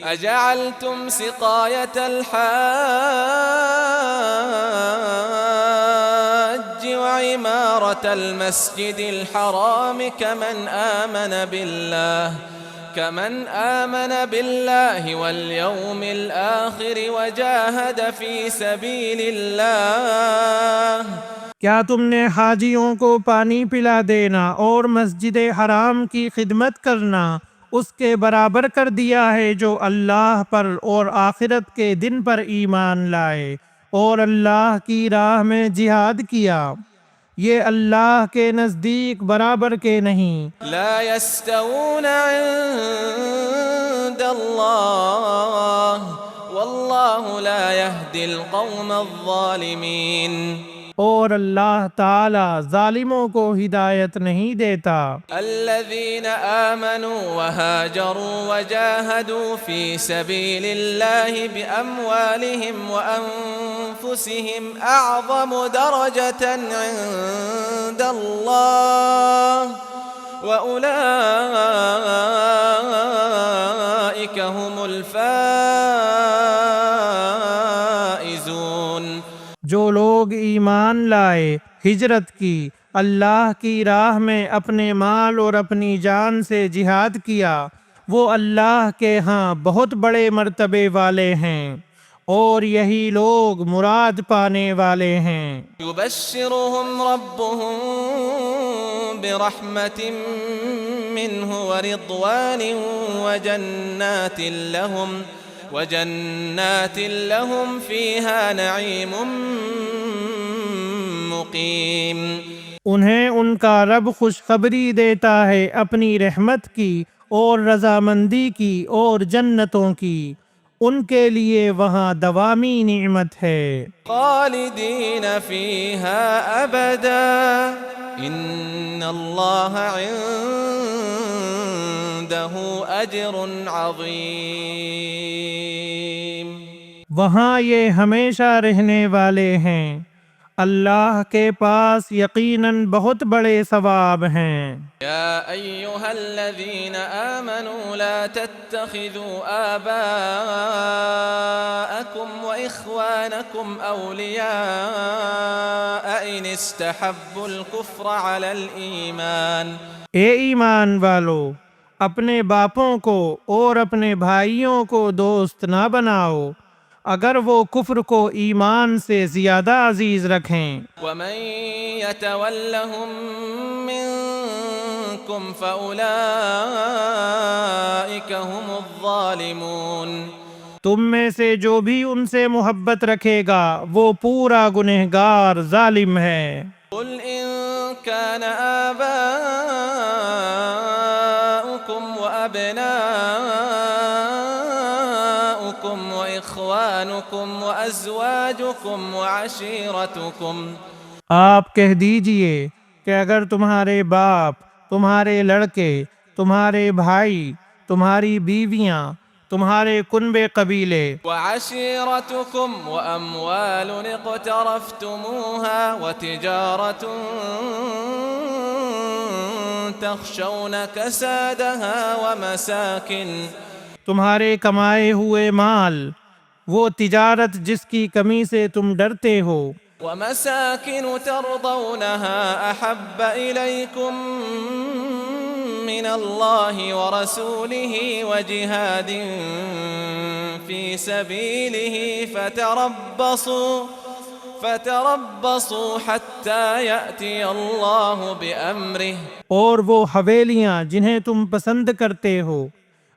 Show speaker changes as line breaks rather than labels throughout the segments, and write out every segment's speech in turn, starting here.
أجعلتم سقاية الحاج وعمارة المسجد الحرام كمن آمن بالله واليوم الآخر وجاهد في سبيل الله.
کیا تم نے حاجیوں کو پانی پلا دینا اور مسجد حرام کی خدمت کرنا اس کے برابر کر دیا ہے جو اللہ پر اور آخرت کے دن پر ایمان لائے اور اللہ کی راہ میں جہاد کیا؟ یہ اللہ کے نزدیک برابر کے نہیں۔
لا يستوون عند الله والله لا يهدي القوم الظالمين.
اور اللہ تعالی ظالموں کو ہدایت نہیں دیتا۔
الذين آمنوا وهاجروا وجاهدوا في سبيل الله بأموالهم وأنفسهم أعظم درجة عند الله وأولئك هم الفائزون.
جو لوگ ایمان لائے، ہجرت کی، اللہ کی راہ میں اپنے مال اور اپنی جان سے جہاد کیا، وہ اللہ کے ہاں بہت بڑے مرتبے والے ہیں، اور یہی لوگ مراد پانے والے ہیں۔
يبشرهم ربهم برحمة منه ورضوان وجنات لهم فيها نعيم مقيم.
انہیں ان کا رب خوشخبری دیتا ہے اپنی رحمت کی اور رضامندی کی اور جنتوں کی، ان کے لیے وہاں دوامی نعمت ہے۔
خالدین فیہا ابدا ان اللہ عنده اجر عظیم.
وہاں یہ ہمیشہ رہنے والے ہیں، اللہ کے پاس یقیناً بہت بڑے ثواب ہیں۔
یا ایہا الذین آمنوا لا تتخذوا آباءکم واخوانکم اولیاء ان استحبوا الکفر علی الایمان.
اے ایمان والو، اپنے باپوں کو اور اپنے بھائیوں کو دوست نہ بناؤ اگر وہ کفر کو ایمان سے زیادہ عزیز رکھیں۔
وَمَن يَتَوَلَّهُم مِّنكُمْ فَأُولَئِكَ هُمُ الظَّالِمُونَ.
تم میں سے جو بھی ان سے محبت رکھے گا وہ پورا گنہگار ظالم ہے۔
قُلْ إِن كَانَ آبَاؤُكُمْ وَأَبْنَاؤُكُمْ وَإِخْوَانُكُمْ وَأَزْوَاجُكُمْ وَعَشِيرَتُكُمْ.
آپ کہہ دیجئے کہ اگر تمہارے باپ، تمہارے لڑکے، تمہارے بھائی، تمہاری بیویاں، تمہارے کنبے قبیلے،
وعشيرتكم وأموال اقترفتموها وتجارة تخشون كسادها
تمہارے کمائے ہوئے مال، وہ تجارت جس کی کمی سے تم ڈرتے ہو،
ومساكن ترضونها أحب إليكم من الله ورسوله وجهاد في سبيله فتربصوا حتى يأتي الله بأمره.
اور وہ حویلیاں جنہیں تم پسند کرتے ہو،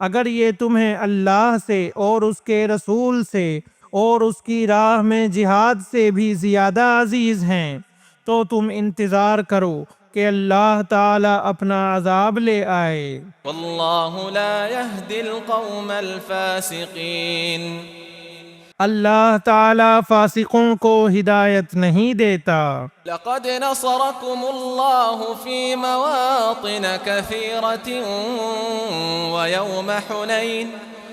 اگر یہ تمہیں اللہ سے اور اس کے رسول سے اور اس کی راہ میں جہاد سے بھی زیادہ عزیز ہیں تو تم انتظار کرو کہ اللہ تعالی اپنا عذاب لے آئے۔
واللہ لا يهدي القوم الفاسقین.
اللہ تعالی فاسقوں کو ہدایت نہیں دیتا۔
لقد نصركم الله في مواطن كثيرة ويوم حنين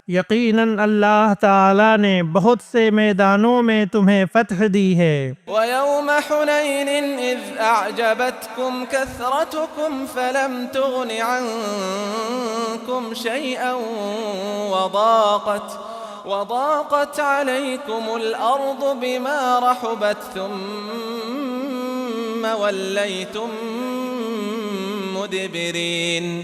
یقیناً اللہ تعالیٰ نے بہت سے میدانوں میں تمہیں فتح دی ہے۔
ويوم حنين إذ أعجبتكم كثرتكم فلم تغن عنكم شيئا وضاقت عليكم الأرض بما رحبت ثم وليتم مدبرين۔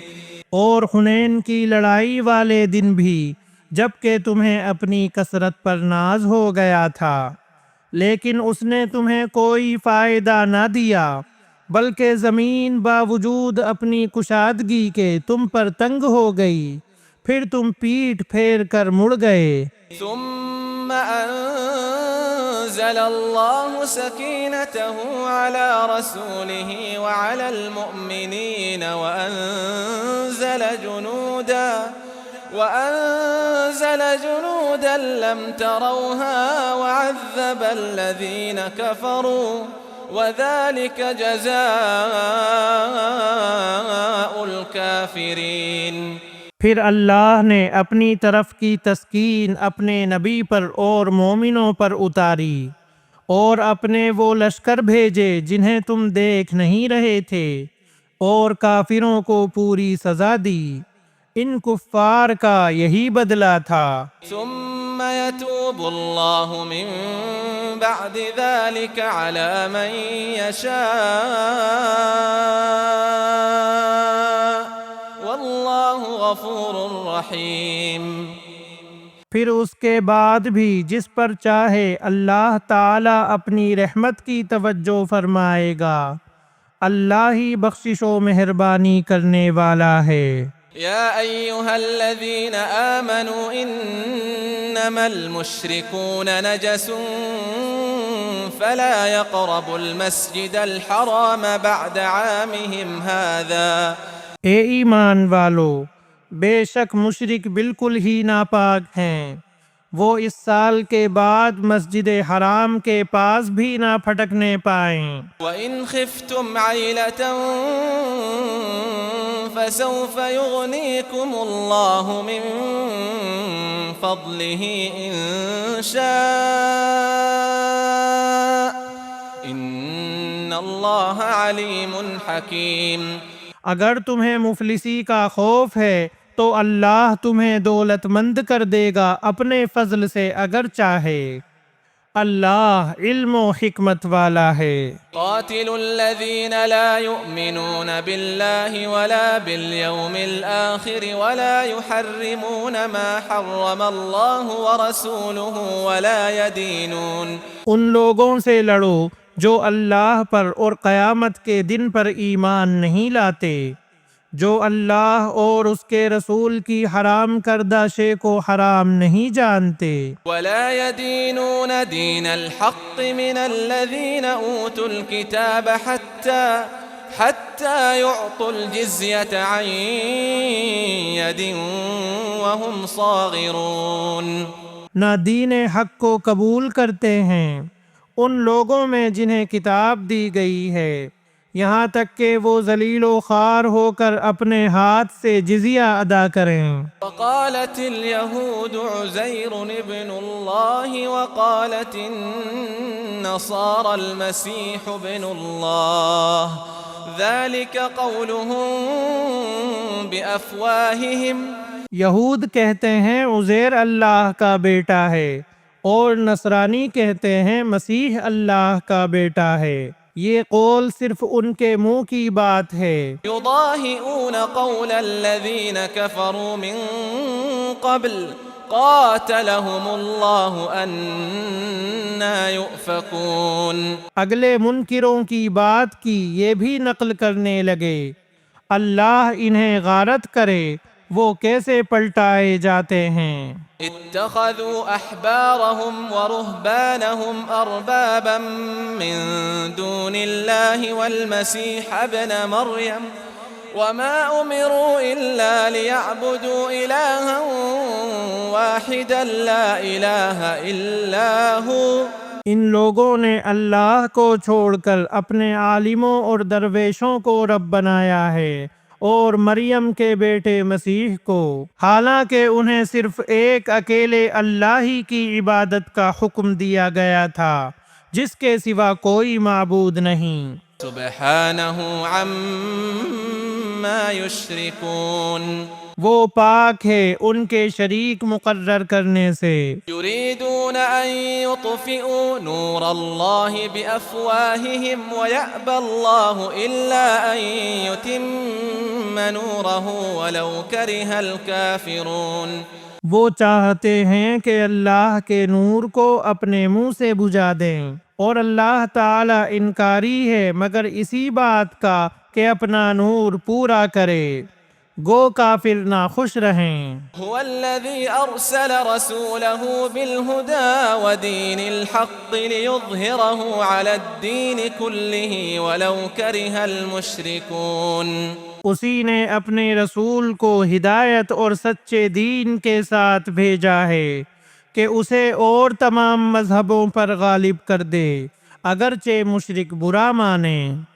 اور حنین کی لڑائی والے دن بھی جب کہ تمہیں اپنی کثرت پر ناز ہو گیا تھا، لیکن اس نے تمہیں کوئی فائدہ نہ دیا، بلکہ زمین باوجود اپنی کشادگی کے تم پر تنگ ہو گئی، پھر تم پیٹھ پھیر کر مڑ گئے۔
ثم أنزل الله سكينته على رسوله وعلى المؤمنين وأنزل جنودا لم تروها وعذب الذين كفروا وذلك جزاء الكافرين۔
پھر اللہ نے اپنی طرف کی تسکین اپنے نبی پر اور مومنوں پر اتاری، اور اپنے وہ لشکر بھیجے جنہیں تم دیکھ نہیں رہے تھے، اور کافروں کو پوری سزا دی۔ ان کفار کا یہی بدلہ تھا۔
ثم يتوب الله من بعد ذلك على من يشاء والله غفور رحیم۔
پھر اس کے بعد بھی جس پر چاہے اللہ تعالیٰ اپنی رحمت کی توجہ فرمائے گا، اللہ ہی بخشش و مہربانی کرنے والا ہے۔
يا أيها الذين آمنوا إنما المشركون نجس فلا يقربوا المسجد الحرام بعد عامهم هذا۔
اے ایمان والو، بے شک مشرک بالکل ہی ناپاک ہیں، وہ اس سال کے بعد مسجد حرام کے پاس بھی نہ پھٹکنے پائیں۔
وَإِنْ خِفْتُمْ عَيْلَةً فَسَوْفَ يُغْنِيكُمُ اللَّهُ مِنْ فَضْلِهِ إِنْ شَاءَ إِنَّ اللَّهَ عَلِيمٌ حَكِيمٌ۔
اگر تمہیں مفلسی کا خوف ہے تو اللہ تمہیں دولت مند کر دے گا اپنے فضل سے اگر چاہے، اللہ علم و حکمت والا ہے۔
قاتلوا الذين لا يؤمنون بالله ولا باليوم الآخر ولا يحرمون ما حرم الله ورسوله
ان لوگوں سے لڑو جو اللہ پر اور قیامت کے دن پر ایمان نہیں لاتے، جو اللہ اور اس کے رسول کی حرام کردہ شے کو حرام نہیں جانتے،
ولا يدينون دين الحق من الذين أوتوا الكتاب حتى يعطوا الجزية عن يد وهم صاغرون۔
نہ دین حق کو قبول کرتے ہیں ان لوگوں میں جنہیں کتاب دی گئی ہے، یہاں تک کہ وہ ذلیل و خوار ہو کر اپنے ہاتھ سے جزیہ ادا کریں۔
وقالت اليهود عزير ابن الله وقالت النصارى المسيح ابن الله ذلك قولهم بأفواههم۔
یہود کہتے ہیں عزیر اللہ کا بیٹا ہے، اور نصرانی کہتے ہیں مسیح اللہ کا بیٹا ہے، یہ قول صرف ان کے منہ کی بات ہے۔
يضاهئون قول الذين كفروا من قبل قاتلهم الله أنى يؤفكون۔
اگلے منکروں کی بات کی یہ بھی نقل کرنے لگے، اللہ انہیں غارت کرے، وہ کیسے پلٹائے جاتے ہیں۔
اتخذوا احبارهم ورهبانهم اربابا من دون الله والمسيح ابن مريم وما امروا الا ليعبدوا الها واحدا لا اله الا هو۔
ان لوگوں نے اللہ کو چھوڑ کر اپنے عالموں اور درویشوں کو رب بنایا ہے، اور مریم کے بیٹے مسیح کو، حالانکہ انہیں صرف ایک اکیلے اللہ ہی کی عبادت کا حکم دیا گیا تھا جس کے سوا کوئی معبود نہیں۔
سبحانہ عما یشرکون۔
وہ پاک ہے ان کے شریک مقرر کرنے سے۔
یریدون ان یطفئوا نور اللہ بافواہہم ویأبی اللہ الا ان یتم نورہ ولو کرہ الکافرون۔
وہ چاہتے ہیں کہ اللہ کے نور کو اپنے منہ سے بجھا دیں، اور اللہ تعالی انکاری ہے مگر اسی بات کا کہ اپنا نور پورا کرے، گو کافر ناخوش رہیں۔
هو الذي أرسل رسوله بالهدى ودين الحق ليظهره على الدين كله ولو كره المشركون۔
اسی نے اپنے رسول کو ہدایت اور سچے دین کے ساتھ بھیجا ہے کہ اسے اور تمام مذہبوں پر غالب کر دے، اگرچہ مشرک برا مانیں۔